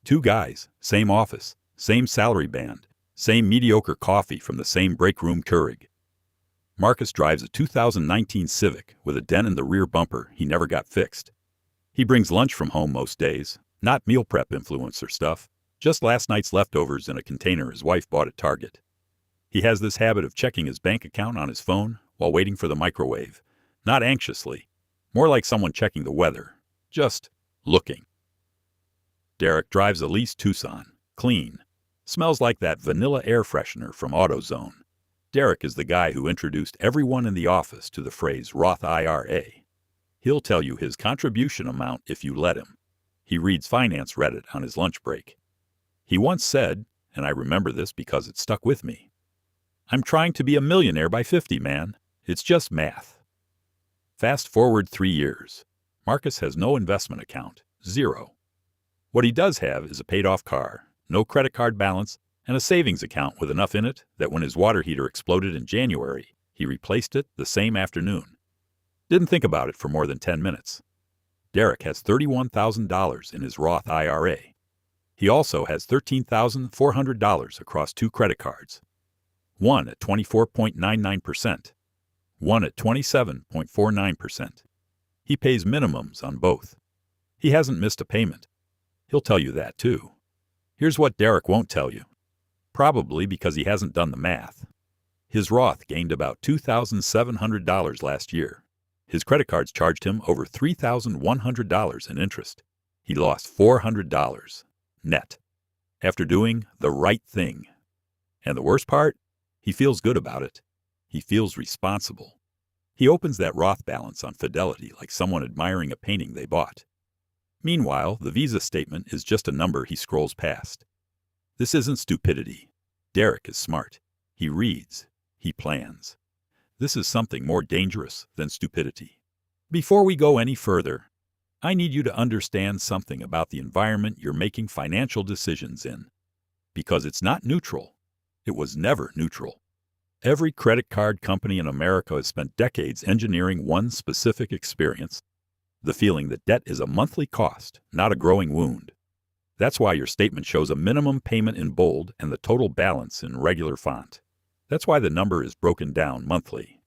Two guys, same office, same salary band, same mediocre coffee from the same break room Keurig. Marcus drives a 2019 Civic with a dent in the rear bumper he never got fixed. He brings lunch from home most days, not meal prep influencer stuff, just last night's leftovers in a container his wife bought at Target. He has this habit of checking his bank account on his phone while waiting for the microwave, not anxiously, more like someone checking the weather, just looking. Derek drives a leased Tucson, clean, smells like that vanilla air freshener from AutoZone. Derek is the guy who introduced everyone in the office to the phrase Roth IRA. He'll tell you his contribution amount if you let him. He reads Finance Reddit on his lunch break. He once said, and I remember this because it stuck with me, "I'm trying to be a millionaire by 50, man. It's just math." Fast forward 3 years. Marcus has no investment account, zero. What he does have is a paid-off car, no credit card balance, and a savings account with enough in it that when his water heater exploded in January, he replaced it the same afternoon. Didn't think about it for more than 10 minutes. Derek has $31,000 in his Roth IRA. He also has $13,400 across 2 credit cards, one at 24.99%, one at 27.49%. He pays minimums on both. He hasn't missed a payment. He'll tell you that too. Here's what Derek won't tell you. Probably because he hasn't done the math. His Roth gained about $2,700 last year. His credit cards charged him over $3,100 in interest. He lost $400 net after doing the right thing. And the worst part? He feels good about it. He feels responsible. He opens that Roth balance on Fidelity like someone admiring a painting they bought. Meanwhile, the Visa statement is just a number he scrolls past. This isn't stupidity. Derek is smart. He reads. He plans. This is something more dangerous than stupidity. Before we go any further, I need you to understand something about the environment you're making financial decisions in. Because it's not neutral. It was never neutral. Every credit card company in America has spent decades engineering one specific experience: the feeling that debt is a monthly cost, not a growing wound. That's why your statement shows a minimum payment in bold and the total balance in regular font. That's why the number is broken down monthly.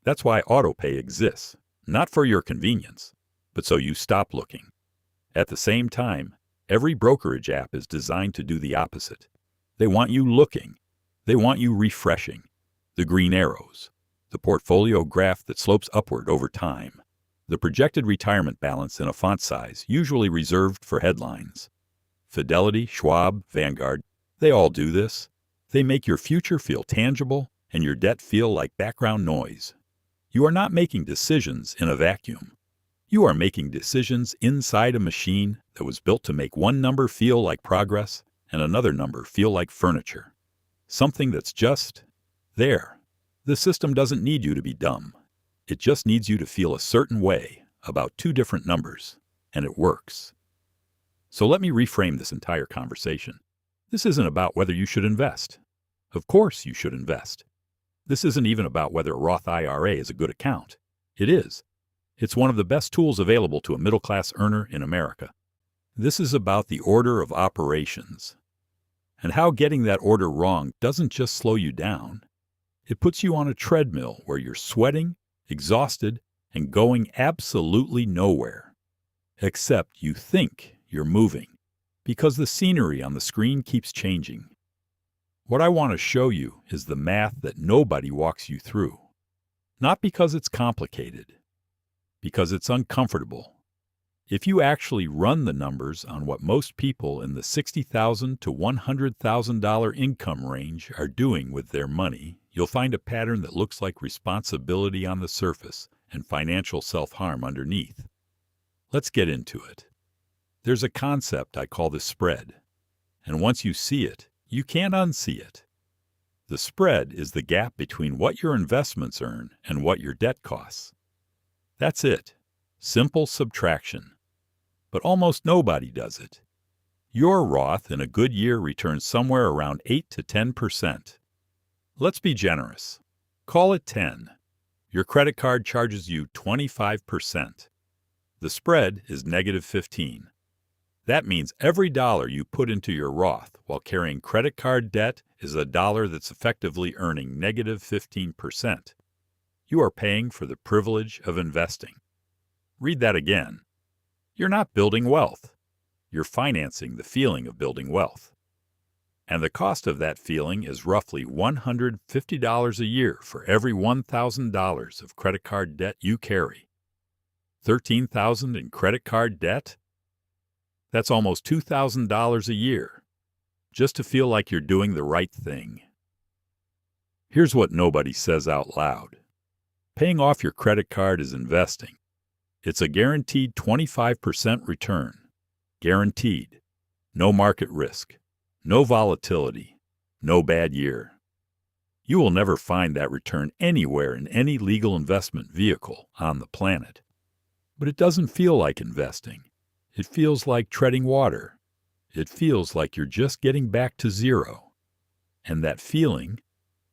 That's why autopay exists, not for your convenience, but so you stop looking. At the same time, every brokerage app is designed to do the opposite. They want you looking. They want you refreshing. The green arrows, the portfolio graph that slopes upward over time, the projected retirement balance in a font size usually reserved for headlines. Fidelity, Schwab, Vanguard, they all do this. They make your future feel tangible and your debt feel like background noise. You are not making decisions in a vacuum. You are making decisions inside a machine that was built to make one number feel like progress and another number feel like furniture. Something that's just there. The system doesn't need you to be dumb. It just needs you to feel a certain way about 2 different numbers, and it works. So let me reframe this entire conversation. This isn't about whether you should invest. Of course you should invest. This isn't even about whether a Roth IRA is a good account. It is. It's one of the best tools available to a middle-class earner in America. This is about the order of operations, and how getting that order wrong doesn't just slow you down. It puts you on a treadmill where you're sweating, exhausted, and going absolutely nowhere. Except you think you're moving, because the scenery on the screen keeps changing. What I want to show you is the math that nobody walks you through. Not because it's complicated, because it's uncomfortable. If you actually run the numbers on what most people in the $60,000 to $100,000 income range are doing with their money, you'll find a pattern that looks like responsibility on the surface and financial self-harm underneath. Let's get into it. There's a concept I call the spread, and once you see it, you can't unsee it. The spread is the gap between what your investments earn and what your debt costs. That's it. Simple subtraction. But almost nobody does it. Your Roth in a good year returns somewhere around 8 to 10%. Let's be generous. Call it 10. Your credit card charges you 25%. The spread is negative 15. That means every dollar you put into your Roth while carrying credit card debt is a dollar that's effectively earning negative 15%. You are paying for the privilege of investing. Read that again. You're not building wealth. You're financing the feeling of building wealth. And the cost of that feeling is roughly $150 a year for every $1,000 of credit card debt you carry. $13,000 in credit card debt? That's almost $2,000 a year, just to feel like you're doing the right thing. Here's what nobody says out loud. Paying off your credit card is investing. It's a guaranteed 25% return. Guaranteed. No market risk. No volatility. No bad year. You will never find that return anywhere in any legal investment vehicle on the planet. But it doesn't feel like investing. It feels like treading water. It feels like you're just getting back to zero. And that feeling,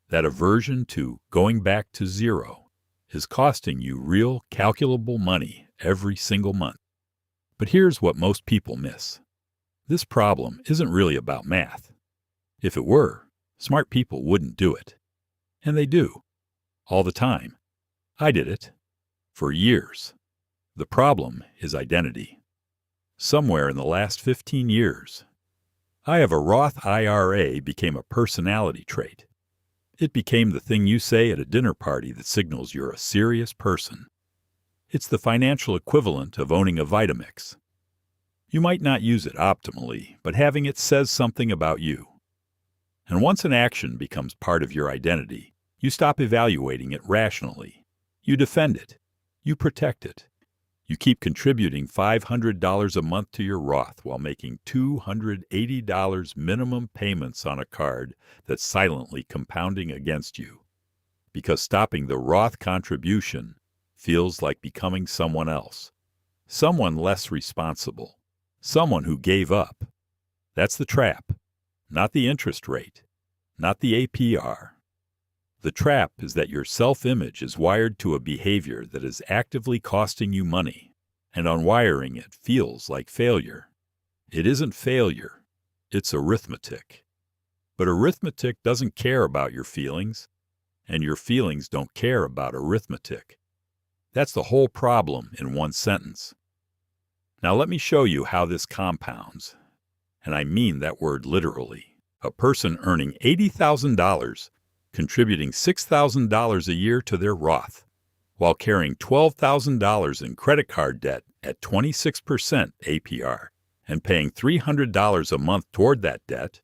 that aversion to going back to zero, is costing you real, calculable money every single month. But here's what most people miss. This problem isn't really about math. If it were, smart people wouldn't do it. And they do. All the time. I did it. For years. The problem is identity. Somewhere in the last 15 years, I have a Roth IRA became a personality trait. It became the thing you say at a dinner party that signals you're a serious person. It's the financial equivalent of owning a Vitamix. You might not use it optimally, but having it says something about you. And once an action becomes part of your identity, you stop evaluating it rationally. You defend it. You protect it. You keep contributing $500 a month to your Roth while making $280 minimum payments on a card that's silently compounding against you. Because stopping the Roth contribution feels like becoming someone else. Someone less responsible. Someone who gave up. That's the trap. Not the interest rate. Not the APR. The trap is that your self-image is wired to a behavior that is actively costing you money, and unwiring it feels like failure. It isn't failure. It's arithmetic. But arithmetic doesn't care about your feelings, and your feelings don't care about arithmetic. That's the whole problem in one sentence. Now let me show you how this compounds, and I mean that word literally. A person earning $80,000 contributing $6,000 a year to their Roth, while carrying $12,000 in credit card debt at 26% APR and paying $300 a month toward that debt,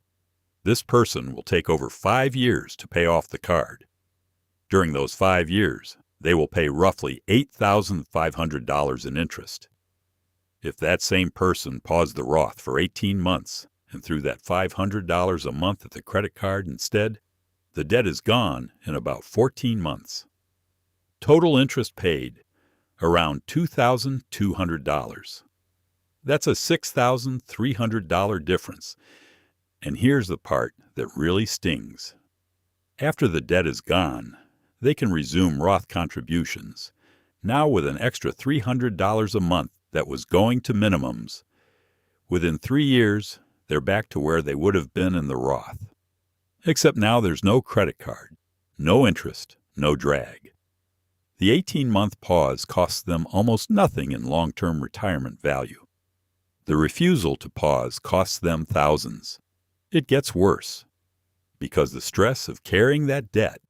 this person will take over 5 years to pay off the card. During those 5 years, they will pay roughly $8,500 in interest. If that same person paused the Roth for 18 months and threw that $500 a month at the credit card instead, the debt is gone in about 14 months. Total interest paid, around $2,200. That's a $6,300 difference. And here's the part that really stings. After the debt is gone, they can resume Roth contributions, now with an extra $300 a month that was going to minimums. Within 3 years, they're back to where they would have been in the Roth. Except now there's no credit card, no interest, no drag. The 18-month pause costs them almost nothing in long-term retirement value. The refusal to pause costs them thousands. It gets worse, because the stress of carrying that debt,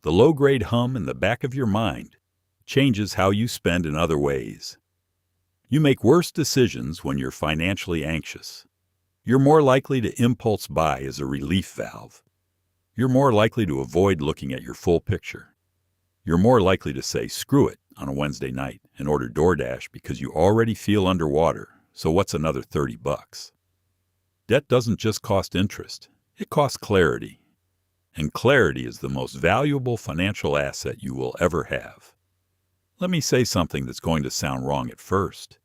the low-grade hum in the back of your mind, changes how you spend in other ways. You make worse decisions when you're financially anxious. You're more likely to impulse buy as a relief valve. You're more likely to avoid looking at your full picture. You're more likely to say screw it on a Wednesday night and order DoorDash because you already feel underwater, so what's another $30? Debt doesn't just cost interest, it costs clarity. And clarity is the most valuable financial asset you will ever have. Let me say something that's going to sound wrong at first.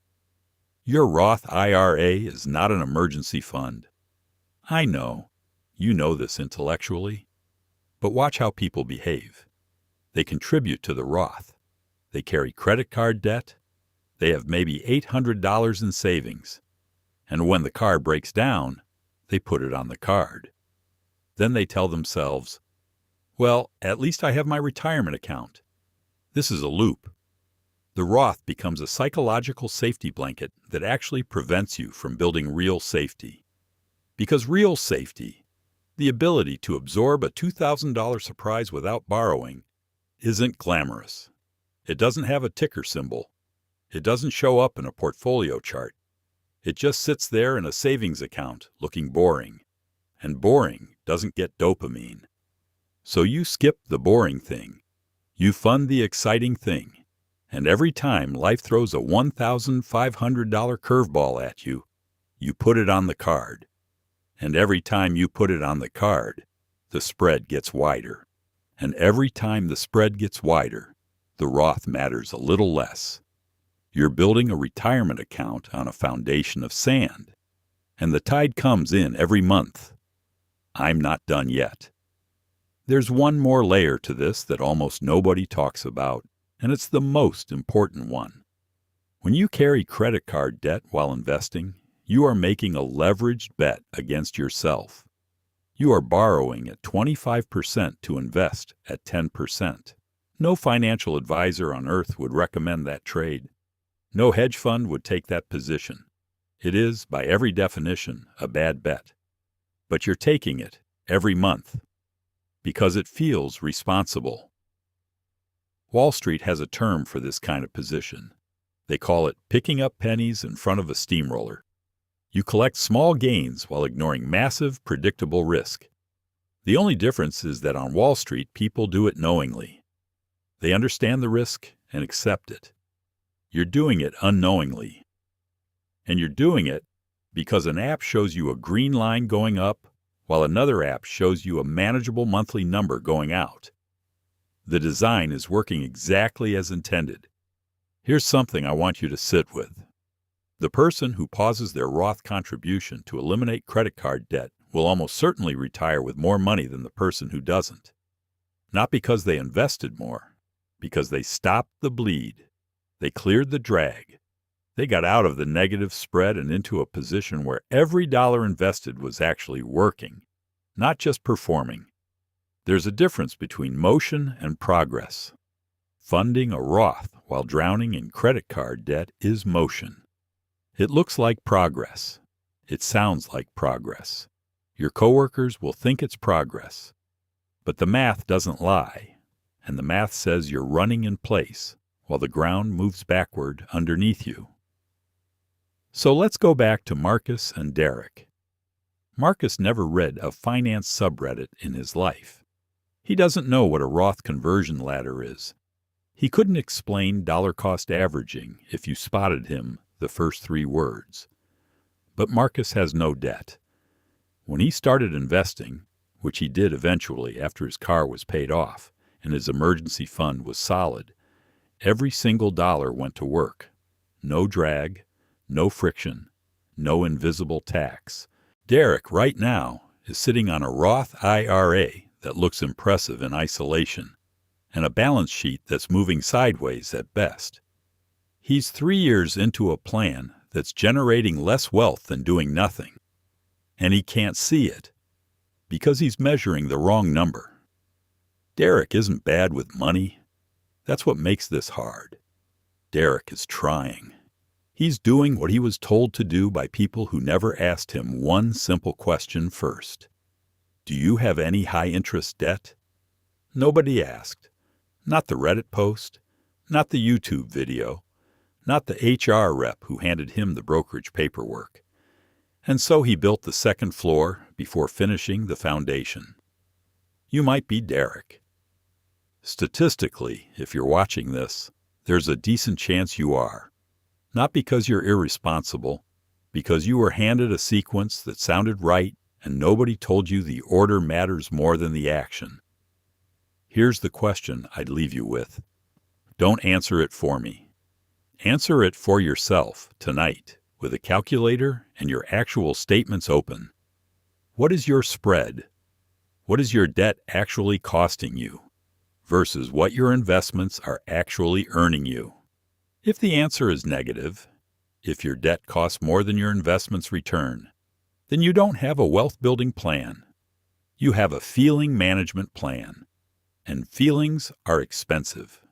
Your Roth IRA is not an emergency fund. I know. You know this intellectually. But watch how people behave. They contribute to the Roth. They carry credit card debt. They have maybe $800 in savings. And when the car breaks down, they put it on the card. Then they tell themselves, well, at least I have my retirement account. This is a loop. The Roth becomes a psychological safety blanket that actually prevents you from building real safety. Because real safety, the ability to absorb a $2,000 surprise without borrowing, isn't glamorous. It doesn't have a ticker symbol. It doesn't show up in a portfolio chart. It just sits there in a savings account looking boring. And boring doesn't get dopamine. So you skip the boring thing. You fund the exciting thing. And every time life throws a $1,500 curveball at you, you put it on the card. And every time you put it on the card, the spread gets wider. And every time the spread gets wider, the Roth matters a little less. You're building a retirement account on a foundation of sand. And the tide comes in every month. I'm not done yet. There's one more layer to this that almost nobody talks about, and it's the most important one. When you carry credit card debt while investing, you are making a leveraged bet against yourself. You are borrowing at 25% to invest at 10%. No financial advisor on earth would recommend that trade. No hedge fund would take that position. It is, by every definition, a bad bet. But you're taking it every month because it feels responsible. Wall Street has a term for this kind of position. They call it picking up pennies in front of a steamroller. You collect small gains while ignoring massive, predictable risk. The only difference is that on Wall Street, people do it knowingly. They understand the risk and accept it. You're doing it unknowingly. And you're doing it because an app shows you a green line going up, while another app shows you a manageable monthly number going out. The design is working exactly as intended. Here's something I want you to sit with. The person who pauses their Roth contribution to eliminate credit card debt will almost certainly retire with more money than the person who doesn't. Not because they invested more, because they stopped the bleed. They cleared the drag. They got out of the negative spread and into a position where every dollar invested was actually working, not just performing. There's a difference between motion and progress. Funding a Roth while drowning in credit card debt is motion. It looks like progress. It sounds like progress. Your coworkers will think it's progress. But the math doesn't lie, and the math says you're running in place while the ground moves backward underneath you. So let's go back to Marcus and Derek. Marcus never read a finance subreddit in his life. He doesn't know what a Roth conversion ladder is. He couldn't explain dollar-cost averaging if you spotted him the first 3 words. But Marcus has no debt. When he started investing, which he did eventually after his car was paid off and his emergency fund was solid, every single dollar went to work. No drag, no friction, no invisible tax. Derek, right now, is sitting on a Roth IRA that looks impressive in isolation, and a balance sheet that's moving sideways at best. He's 3 years into a plan that's generating less wealth than doing nothing, and he can't see it because he's measuring the wrong number. Derek isn't bad with money. That's what makes this hard. Derek is trying. He's doing what he was told to do by people who never asked him one simple question first. Do you have any high-interest debt? Nobody asked. Not the Reddit post, not the YouTube video, not the HR rep who handed him the brokerage paperwork. And so he built the second floor before finishing the foundation. You might be Derek. Statistically, if you're watching this, there's a decent chance you are. Not because you're irresponsible, because you were handed a sequence that sounded right and nobody told you the order matters more than the action. Here's the question I'd leave you with. Don't answer it for me. Answer it for yourself tonight with a calculator and your actual statements open. What is your spread? What is your debt actually costing you versus what your investments are actually earning you? If the answer is negative, If your debt costs more than your investments return, then you don't have a wealth-building plan. You have a feeling management plan, and feelings are expensive.